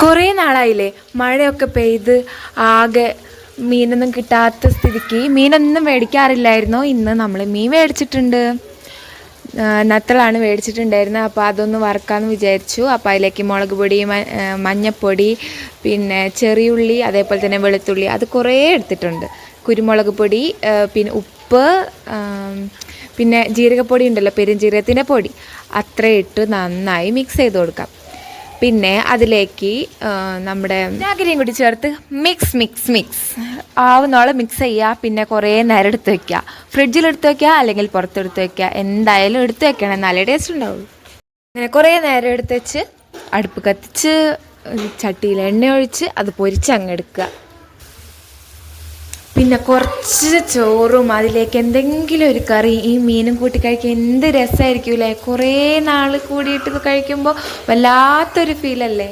കുറേ നാളായില്ലേ മഴയൊക്കെ പെയ്ത് ആകെ മീനൊന്നും കിട്ടാത്ത സ്ഥിതിക്ക് മീനൊന്നും മേടിക്കാറില്ലായിരുന്നു. ഇന്ന് നമ്മൾ മീൻ മേടിച്ചിട്ടുണ്ട്. നത്തളാണ് മേടിച്ചിട്ടുണ്ടായിരുന്നത്. അപ്പോൾ അതൊന്ന് വറുക്കാമെന്ന് വിചാരിച്ചു. അപ്പോൾ അതിലേക്ക് മുളക് പൊടി, മഞ്ഞൾപ്പൊടി, പിന്നെ ചെറിയുള്ളി, അതേപോലെ തന്നെ വെളുത്തുള്ളി അത് കുറേ എടുത്തിട്ടുണ്ട്. കുരുമുളക് പൊടി, പിന്നെ ഉപ്പ്, പിന്നെ ജീരകപ്പൊടി ഉണ്ടല്ലോ, പെരുംജീരകത്തിൻ്റെ പൊടി, അത്ര ഇട്ട് നന്നായി മിക്സ് ചെയ്ത് കൊടുക്കാം. പിന്നെ അതിലേക്ക് നമ്മുടെ വിനാഗിരിയും കൂടി ചേർത്ത് മിക്സ് ആവുന്നോളം മിക്സ് ചെയ്യുക. പിന്നെ കുറേ നേരം എടുത്ത് വയ്ക്കുക. ഫ്രിഡ്ജിലെടുത്ത് വയ്ക്കുക, അല്ലെങ്കിൽ പുറത്തെടുത്ത് വയ്ക്കുക. എന്തായാലും എടുത്ത് വയ്ക്കണം, നല്ല ടേസ്റ്റ് ഉണ്ടാവുള്ളൂ. അങ്ങനെ കുറേ നേരം എടുത്ത് വെച്ച് അടുപ്പ് കത്തിച്ച് ചട്ടിയിൽ എണ്ണ ഒഴിച്ച് അത് പൊരിച്ച് അങ്ങ് എടുക്കുക. പിന്നെ കുറച്ച് ചോറും അതിലേക്ക് എന്തെങ്കിലും ഒരു കറി, ഈ മീനും കൂട്ടി കഴിക്കാൻ എന്ത് രസമായിരിക്കും അല്ലേ. കുറേ നാൾ കൂടിയിട്ട് കഴിക്കുമ്പോൾ വല്ലാത്തൊരു ഫീലല്ലേ.